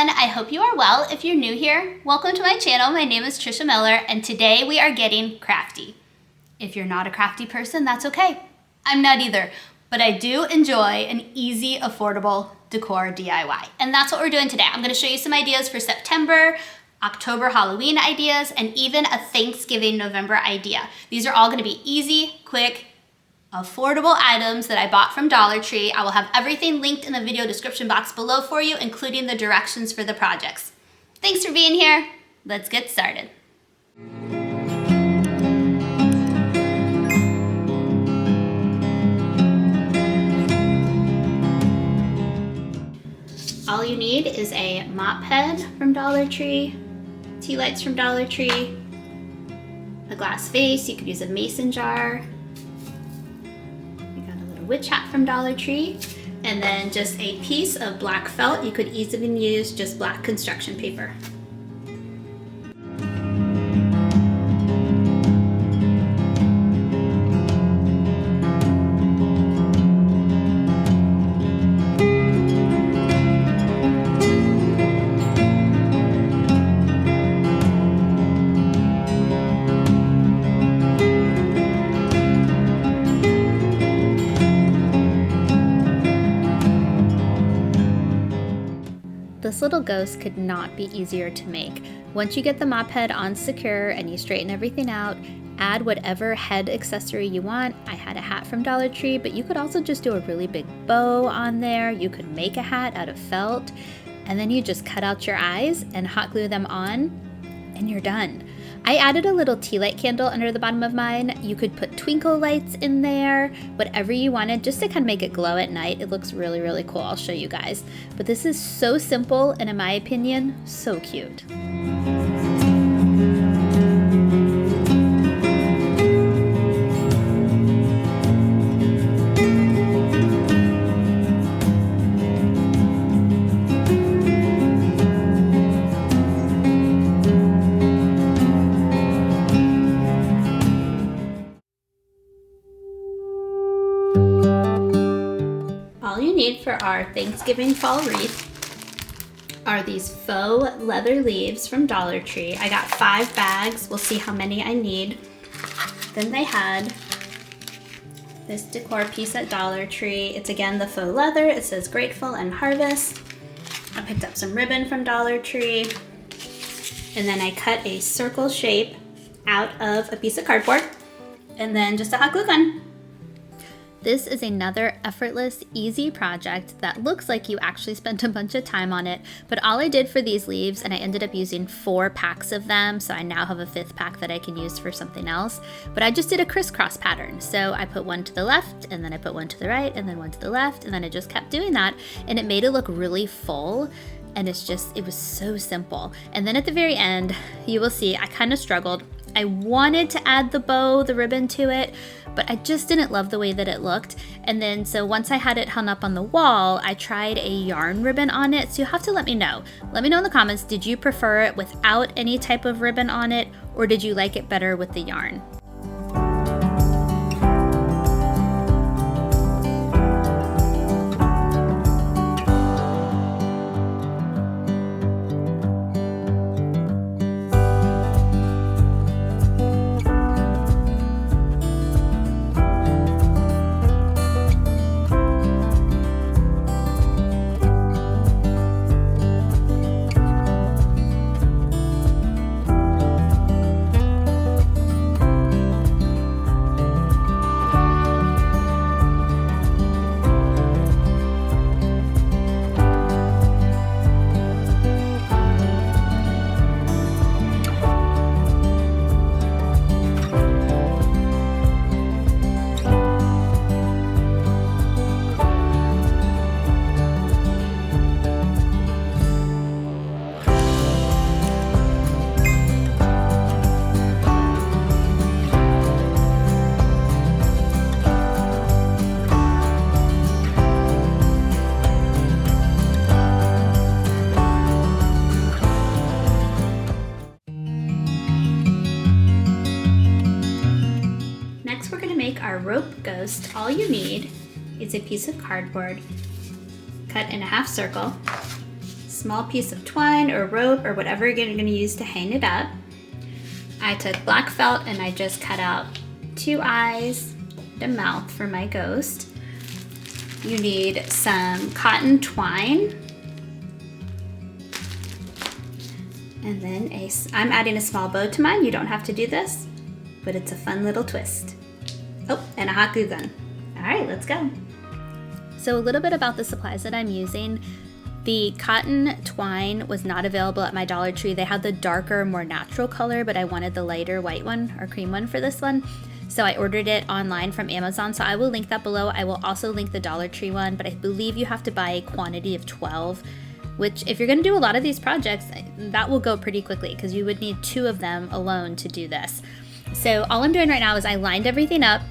everyone, I hope you are well. If you're new here, welcome to my channel. My name is Trisha Miller and today we are getting crafty. If you're not a crafty person, that's okay. I'm not either, but I do enjoy an easy, affordable decor DIY. And that's what we're doing today. I'm gonna show you some ideas for September, October Halloween ideas, and even a Thanksgiving November idea. These are all gonna be easy, quick, affordable items that I bought from Dollar Tree. I will have everything linked in the video description box below for you, including the directions for the projects. Thanks for being here. Let's get started. All you need is a mop head from Dollar Tree, tea lights from Dollar Tree, a glass vase. You could use a mason jar. Witch hat from Dollar Tree, and then just a piece of black felt. You could easily use just black construction paper. This little ghost could not be easier to make. Once you get the mop head on secure and you straighten everything out, add whatever head accessory you want. I had a hat from Dollar Tree, but you could also just do a really big bow on there. You could make a hat out of felt, and then you just cut out your eyes and hot glue them on, and you're done. I added a little tea light candle under the bottom of mine. You could put twinkle lights in there, whatever you wanted, just to kind of make it glow at night. It looks really, really cool. I'll show you guys. But this is so simple and in my opinion, so cute. All you need for our Thanksgiving fall wreath are these faux leather leaves from Dollar Tree. I got 5 bags. We'll see how many I need. Then they had this decor piece at Dollar Tree. It's again the faux leather. It says Grateful and Harvest. I picked up some ribbon from Dollar Tree. And then I cut a circle shape out of a piece of cardboard. And then just a hot glue gun. This is another effortless, easy project that looks like you actually spent a bunch of time on it, but all I did for these leaves, and I ended up using 4 packs of them, so I now have a 5th pack that I can use for something else, but I just did a crisscross pattern. So I put one to the left, and then I put one to the right, and then one to the left, and then I just kept doing that, and it made it look really full. And it was so simple. And then at the very end, you will see I kind of struggled. I wanted to add the bow, the ribbon to it, but I just didn't love the way that it looked. And then so once I had it hung up on the wall, I tried a yarn ribbon on it. So you have to let me know. Let me know in the comments, did you prefer it without any type of ribbon on it, or did you like it better with the yarn? our rope ghost, all you need is a piece of cardboard cut in a half circle, small piece of twine or rope or whatever you're gonna use to hang it up. I took black felt and I just cut out 2 eyes and a mouth for my ghost. You need some cotton twine. And then I'm adding a small bow to mine. You don't have to do this, but it's a fun little twist. Oh, and a hot glue gun. All right, let's go. So a little bit about the supplies that I'm using. The cotton twine was not available at my Dollar Tree. They had the darker, more natural color, but I wanted the lighter white one or cream one for this one. So I ordered it online from Amazon. So I will link that below. I will also link the Dollar Tree one, but I believe you have to buy a quantity of 12, which if you're gonna do a lot of these projects, that will go pretty quickly because you would need 2 of them alone to do this. So all I'm doing right now is I lined everything up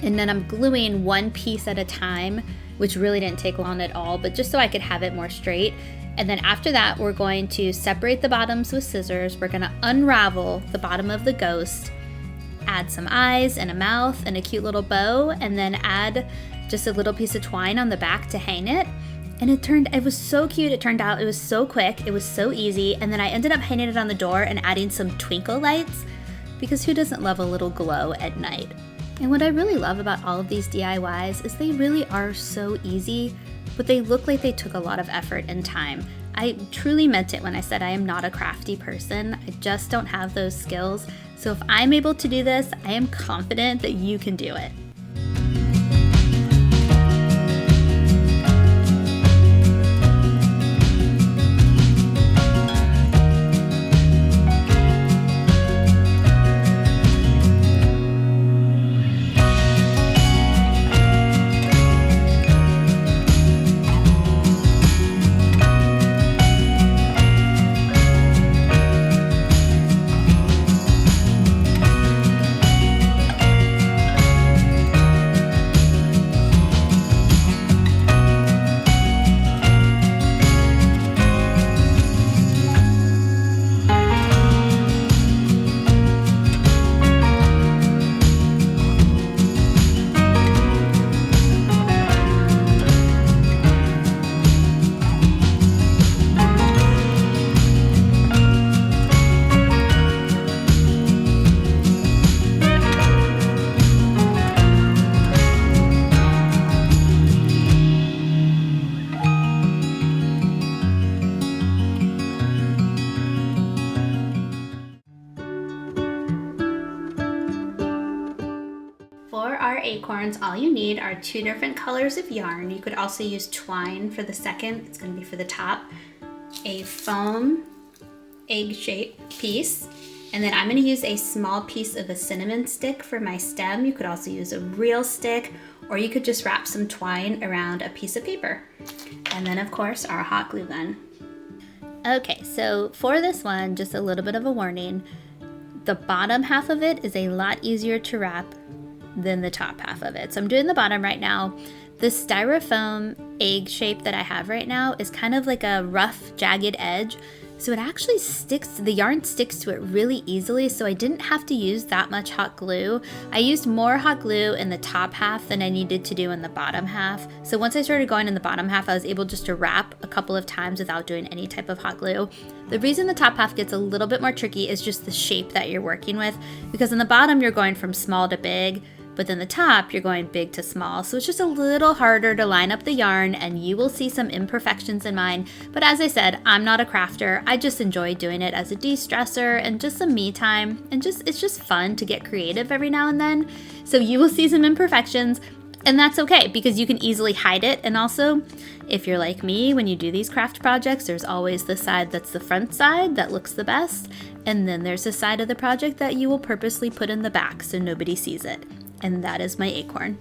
and then I'm gluing 1 piece at a time, which really didn't take long at all, but just so I could have it more straight. And then after that, we're going to separate the bottoms with scissors. We're gonna unravel the bottom of the ghost, add some eyes and a mouth and a cute little bow, and then add just a little piece of twine on the back to hang it. And it was so cute. It turned out, it was so quick, it was so easy. And then I ended up hanging it on the door and adding some twinkle lights, because who doesn't love a little glow at night? And what I really love about all of these DIYs is they really are so easy, but they look like they took a lot of effort and time. I truly meant it when I said I am not a crafty person. I just don't have those skills. So if I'm able to do this, I am confident that you can do it. For our acorns, all you need are 2 different colors of yarn. You could also use twine for the second, it's going to be for the top, a foam egg-shaped piece, and then I'm going to use a small piece of a cinnamon stick for my stem. You could also use a real stick, or you could just wrap some twine around a piece of paper. And then of course our hot glue gun. Okay, so for this one, just a little bit of a warning. The bottom half of it is a lot easier to wrap than the top half of it. So I'm doing the bottom right now. The styrofoam egg shape that I have right now is kind of like a rough, jagged edge. So it actually sticks, the yarn sticks to it really easily, so I didn't have to use that much hot glue. I used more hot glue in the top half than I needed to do in the bottom half. So once I started going in the bottom half, I was able just to wrap a couple of times without doing any type of hot glue. The reason the top half gets a little bit more tricky is just the shape that you're working with, because in the bottom you're going from small to big, but then the top, you're going big to small. So it's just a little harder to line up the yarn, and you will see some imperfections in mine. But as I said, I'm not a crafter. I just enjoy doing it as a de-stressor and just some me time. And it's just fun to get creative every now and then. So you will see some imperfections, and that's okay because you can easily hide it. And also, if you're like me, when you do these craft projects, there's always the side that's the front side that looks the best. And then there's a side of the project that you will purposely put in the back so nobody sees it. And that is my acorn.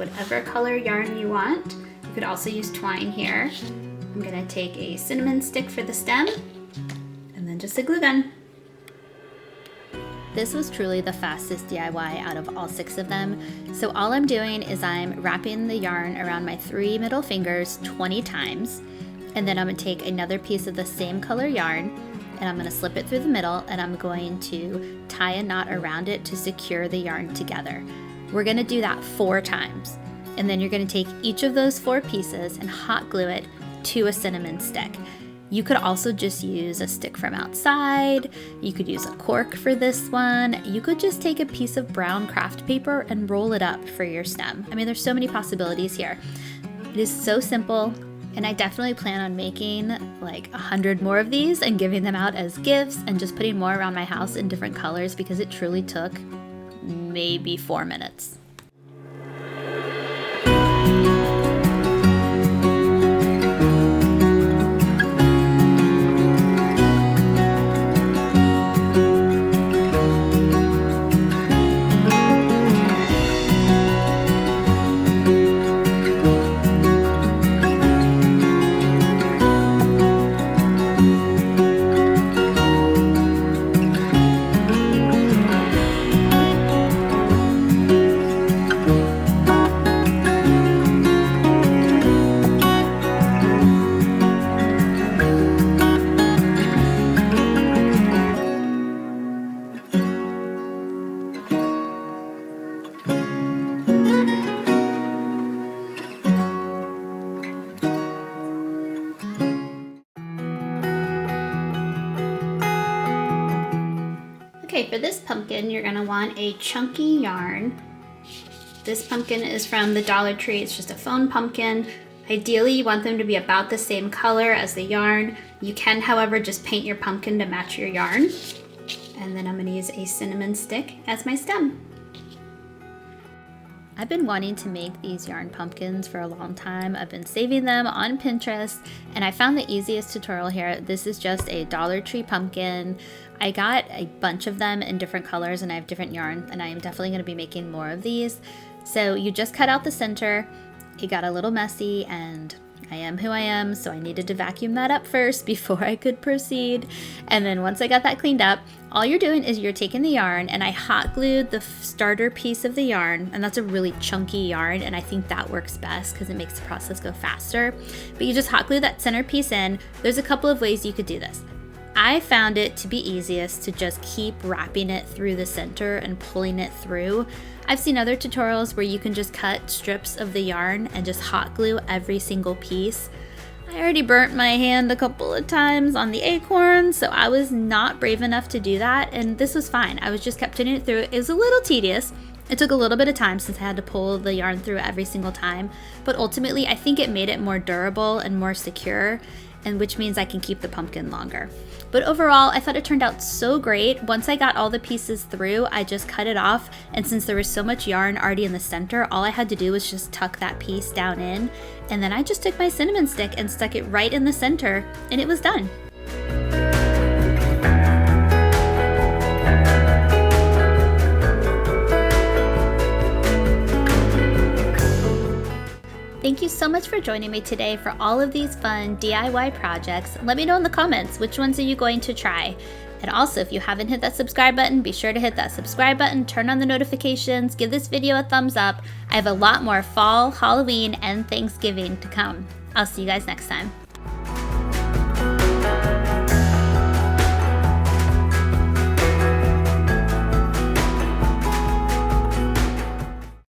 whatever color yarn you want. You could also use twine here. I'm gonna take a cinnamon stick for the stem and then just a glue gun. This was truly the fastest DIY out of all 6 of them. So all I'm doing is I'm wrapping the yarn around my 3 middle fingers 20 times. And then I'm gonna take another piece of the same color yarn and I'm gonna slip it through the middle and I'm going to tie a knot around it to secure the yarn together. We're gonna do that 4 times. And then you're gonna take each of those 4 pieces and hot glue it to a cinnamon stick. You could also just use a stick from outside. You could use a cork for this one. You could just take a piece of brown craft paper and roll it up for your stem. I mean, there's so many possibilities here. It is so simple, and I definitely plan on making like 100 more of these and giving them out as gifts and just putting more around my house in different colors because it truly took maybe 4 minutes. Okay, for this pumpkin, you're gonna want a chunky yarn. This pumpkin is from the Dollar Tree. It's just a foam pumpkin. Ideally, you want them to be about the same color as the yarn. You can, however, just paint your pumpkin to match your yarn. And then I'm gonna use a cinnamon stick as my stem. I've been wanting to make these yarn pumpkins for a long time. I've been saving them on Pinterest, and I found the easiest tutorial here. This is just a Dollar Tree pumpkin. I got a bunch of them in different colors, and I have different yarn, and I am definitely gonna be making more of these. So you just cut out the center. It got a little messy, and I am who I am, so I needed to vacuum that up first before I could proceed. And then once I got that cleaned up, all you're doing is you're taking the yarn, and I hot glued the starter piece of the yarn, and that's a really chunky yarn, and I think that works best because it makes the process go faster. But you just hot glue that center piece in. There's a couple of ways you could do this. I found it to be easiest to just keep wrapping it through the center and pulling it through. I've seen other tutorials where you can just cut strips of the yarn and just hot glue every single piece. I already burnt my hand a couple of times on the Acorn, so I was not brave enough to do that, and this was fine. I was just kept putting it through. It was a little tedious. It took a little bit of time since I had to pull the yarn through every single time, but ultimately I think it made it more durable and more secure, and which means I can keep the pumpkin longer. But overall, I thought it turned out so great. Once I got all the pieces through, I just cut it off, and since there was so much yarn already in the center, all I had to do was just tuck that piece down in, and then I just took my cinnamon stick and stuck it right in the center, and it was done. Thank you so much for joining me today for all of these fun DIY projects. Let me know in the comments which ones are you going to try. And also, if you haven't hit that subscribe button, be sure to hit that subscribe button, turn on the notifications, give this video a thumbs up. I have a lot more fall, Halloween, and Thanksgiving to come. I'll see you guys next time.